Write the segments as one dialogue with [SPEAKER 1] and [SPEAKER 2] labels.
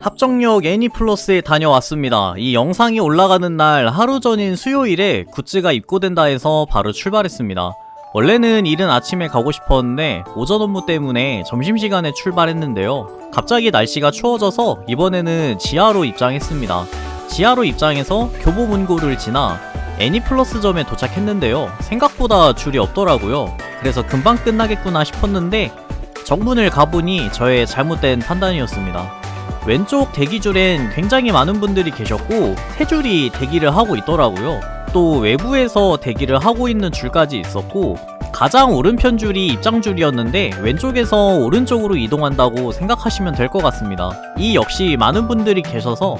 [SPEAKER 1] 합정역 애니플러스에 다녀왔습니다. 이 영상이 올라가는 날 하루 전인 수요일에 굿즈가 입고된다 해서 바로 출발했습니다. 원래는 이른 아침에 가고 싶었는데 오전 업무 때문에 점심시간에 출발했는데요. 갑자기 날씨가 추워져서 이번에는 지하로 입장했습니다. 지하로 입장해서 교보문고를 지나 애니플러스점에 도착했는데요. 생각보다 줄이 없더라고요. 그래서 금방 끝나겠구나 싶었는데 정문을 가보니 저의 잘못된 판단이었습니다. 왼쪽 대기줄엔 굉장히 많은 분들이 계셨고 3줄이 대기를 하고 있더라고요. 또 외부에서 대기를 하고 있는 줄까지 있었고 가장 오른편 줄이 입장줄이었는데 왼쪽에서 오른쪽으로 이동한다고 생각하시면 될 것 같습니다. 이 역시 많은 분들이 계셔서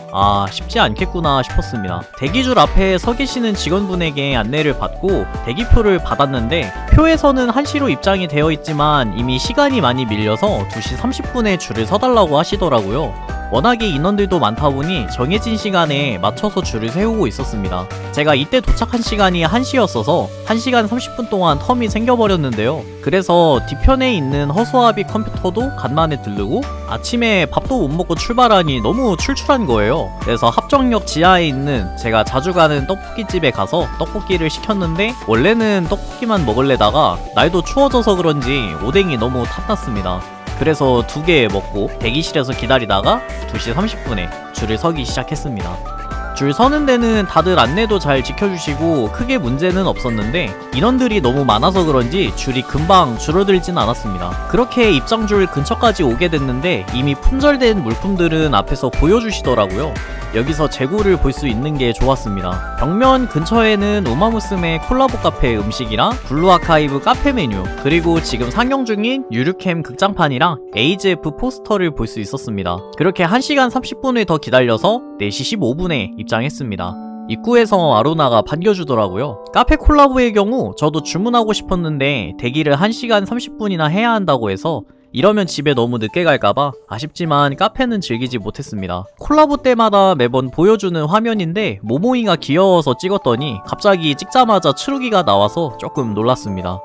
[SPEAKER 1] 쉽지 않겠구나 싶었습니다. 대기줄 앞에 서 계시는 직원분에게 안내를 받고 대기표를 받았는데 표에서는 1시로 입장이 되어 있지만 이미 시간이 많이 밀려서 2시 30분에 줄을 서달라고 하시더라고요. 워낙에 인원들도 많다 보니 정해진 시간에 맞춰서 줄을 세우고 있었습니다. 제가 이때 도착한 시간이 1시였어서 1시간 30분 동안 텀이 생겨버렸는데요. 그래서 뒤편에 있는 허수아비 컴퓨터도 간만에 들르고 아침에 밥도 못 먹고 출발하니 너무 출출한 거예요. 그래서 합정역 지하에 있는 제가 자주 가는 떡볶이집에 가서 떡볶이를 시켰는데 원래는 떡볶이만 먹을래다가 날도 추워져서 그런지 오뎅이 너무 탔났습니다. 그래서 2개 먹고 대기실에서 기다리다가 2시 30분에 줄을 서기 시작했습니다. 줄 서는 데는 다들 안내도 잘 지켜주시고 크게 문제는 없었는데 인원들이 너무 많아서 그런지 줄이 금방 줄어들진 않았습니다. 그렇게 입장줄 근처까지 오게 됐는데 이미 품절된 물품들은 앞에서 보여주시더라고요. 여기서 재고를 볼 수 있는 게 좋았습니다. 벽면 근처에는 우마무스메 콜라보 카페 음식이랑 블루아카이브 카페 메뉴, 그리고 지금 상영 중인 유류캠 극장판이랑 AGF 포스터를 볼 수 있었습니다. 그렇게 1시간 30분을 더 기다려서 4시 15분에 입장했습니다. 입구에서 아로나가 반겨주더라고요. 카페 콜라보의 경우 저도 주문하고 싶었는데 대기를 1시간 30분이나 해야 한다고 해서 이러면 집에 너무 늦게 갈까봐 아쉽지만 카페는 즐기지 못했습니다. 콜라보 때마다 매번 보여주는 화면인데 모모이가 귀여워서 찍었더니 갑자기 찍자마자 추루기가 나와서 조금 놀랐습니다.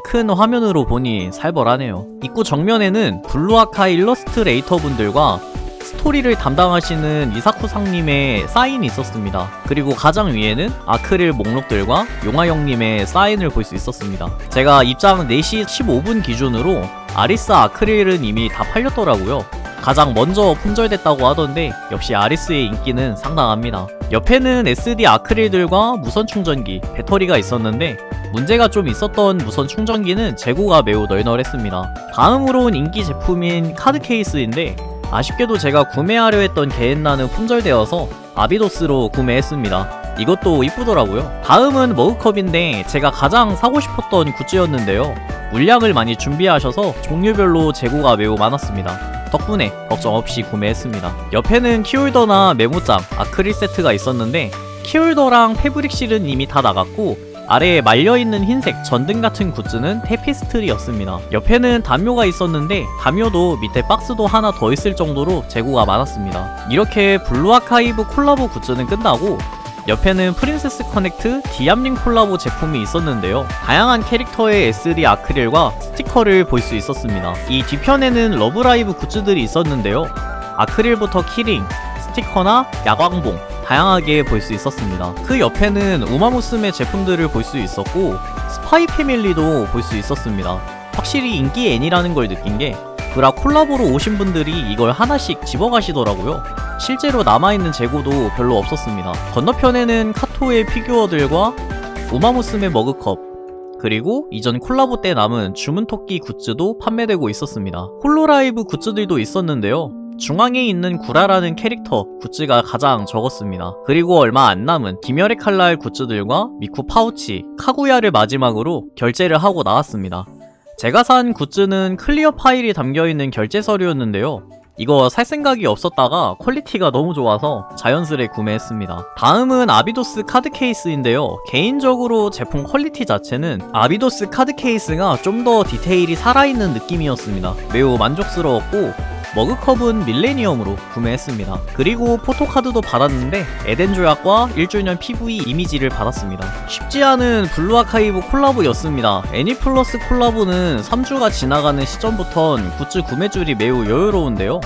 [SPEAKER 1] 큰 화면으로 보니 살벌하네요. 입구 정면에는 블루아카 일러스트레이터 분들과 스토리를 담당하시는 이사쿠 상님의 사인이 있었습니다. 그리고 가장 위에는 아크릴 목록들과 용화 형님의 사인을 볼 수 있었습니다. 제가 입장 4시 15분 기준으로 아리스 아크릴은 이미 다 팔렸더라고요. 가장 먼저 품절됐다고 하던데 역시 아리스의 인기는 상당합니다. 옆에는 SD 아크릴들과 무선 충전기, 배터리가 있었는데 문제가 좀 있었던 무선 충전기는 재고가 매우 널널했습니다. 다음으론 인기 제품인 카드 케이스인데 아쉽게도 제가 구매하려 했던 게엔나는 품절되어서 아비도스로 구매했습니다. 이것도 이쁘더라고요. 다음은 머그컵인데 제가 가장 사고 싶었던 굿즈였는데요. 물량을 많이 준비하셔서 종류별로 재고가 매우 많았습니다. 덕분에 걱정 없이 구매했습니다. 옆에는 키홀더나 메모장, 아크릴 세트가 있었는데 키홀더랑 패브릭 실은 이미 다 나갔고 아래에 말려있는 흰색 전등 같은 굿즈는 테피스트리였습니다. 옆에는 담요가 있었는데 담요도 밑에 박스도 하나 더 있을 정도로 재고가 많았습니다. 이렇게 블루아카이브 콜라보 굿즈는 끝나고 옆에는 프린세스 커넥트 디암링 콜라보 제품이 있었는데요. 다양한 캐릭터의 SD 아크릴과 스티커를 볼 수 있었습니다. 이 뒤편에는 러브라이브 굿즈들이 있었는데요. 아크릴부터 키링, 스티커나 야광봉 다양하게 볼 수 있었습니다. 그 옆에는 우마무스메 제품들을 볼 수 있었고 스파이 패밀리도 볼 수 있었습니다. 확실히 인기 애니라는 걸 느낀 게 브라 콜라보로 오신 분들이 이걸 하나씩 집어가시더라고요. 실제로 남아있는 재고도 별로 없었습니다. 건너편에는 카토의 피규어들과 우마무스메 머그컵, 그리고 이전 콜라보 때 남은 주문토끼 굿즈도 판매되고 있었습니다. 홀로라이브 굿즈들도 있었는데요. 중앙에 있는 구라라는 캐릭터 굿즈가 가장 적었습니다. 그리고 얼마 안 남은 김열의 칼날 굿즈들과 미쿠 파우치, 카구야를 마지막으로 결제를 하고 나왔습니다. 제가 산 굿즈는 클리어 파일이 담겨있는 결제 서류였는데요. 이거 살 생각이 없었다가 퀄리티가 너무 좋아서 자연스레 구매했습니다. 다음은 아비도스 카드 케이스인데요. 개인적으로 제품 퀄리티 자체는 아비도스 카드 케이스가 좀 더 디테일이 살아있는 느낌이었습니다. 매우 만족스러웠고 머그컵은 밀레니엄으로 구매했습니다. 그리고 포토카드도 받았는데 에덴 조약과 1주년 PV 이미지를 받았습니다. 쉽지 않은 블루아카이브 콜라보였습니다. 애니플러스 콜라보는 3주가 지나가는 시점부턴 굿즈 구매줄이 매우 여유로운데요.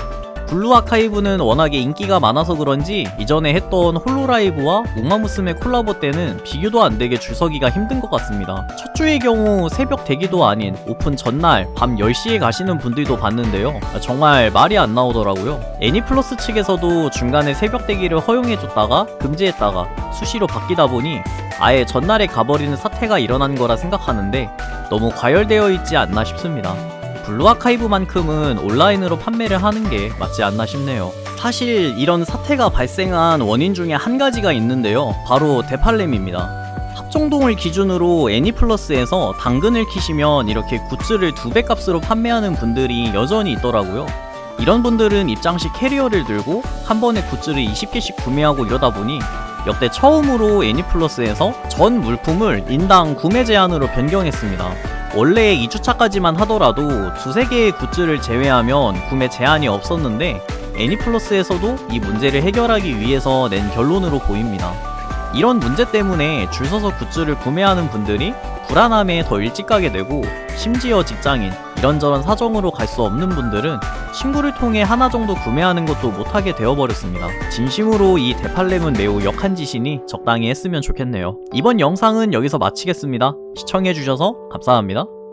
[SPEAKER 1] 블루 아카이브는 워낙에 인기가 많아서 그런지 이전에 했던 홀로라이브와 우마무스메 콜라보 때는 비교도 안 되게 줄 서기가 힘든 것 같습니다. 첫 주의 경우 새벽 대기도 아닌 오픈 전날 밤 10시에 가시는 분들도 봤는데요. 정말 말이 안 나오더라고요. 애니플러스 측에서도 중간에 새벽 대기를 허용해줬다가 금지했다가 수시로 바뀌다 보니 아예 전날에 가버리는 사태가 일어난 거라 생각하는데 너무 과열되어 있지 않나 싶습니다. 블루 아카이브만큼은 온라인으로 판매를 하는 게 맞지 않나 싶네요. 사실 이런 사태가 발생한 원인 중에 한 가지가 있는데요. 바로 대팔렘입니다. 합정동을 기준으로 애니플러스에서 당근을 키시면 이렇게 굿즈를 2배 값으로 판매하는 분들이 여전히 있더라고요. 이런 분들은 입장 시 캐리어를 들고 한 번에 굿즈를 20개씩 구매하고 이러다 보니 역대 처음으로 애니플러스에서 전 물품을 인당 구매 제한으로 변경했습니다. 원래 2주차까지만 하더라도 2~3개의 굿즈를 제외하면 구매 제한이 없었는데 애니플러스에서도 이 문제를 해결하기 위해서 낸 결론으로 보입니다. 이런 문제 때문에 줄 서서 굿즈를 구매하는 분들이 불안함에 더 일찍 가게 되고, 심지어 직장인, 이런저런 사정으로 갈 수 없는 분들은 친구를 통해 하나 정도 구매하는 것도 못하게 되어버렸습니다. 진심으로 이 대팔렘은 매우 역한 짓이니 적당히 했으면 좋겠네요. 이번 영상은 여기서 마치겠습니다. 시청해주셔서 감사합니다.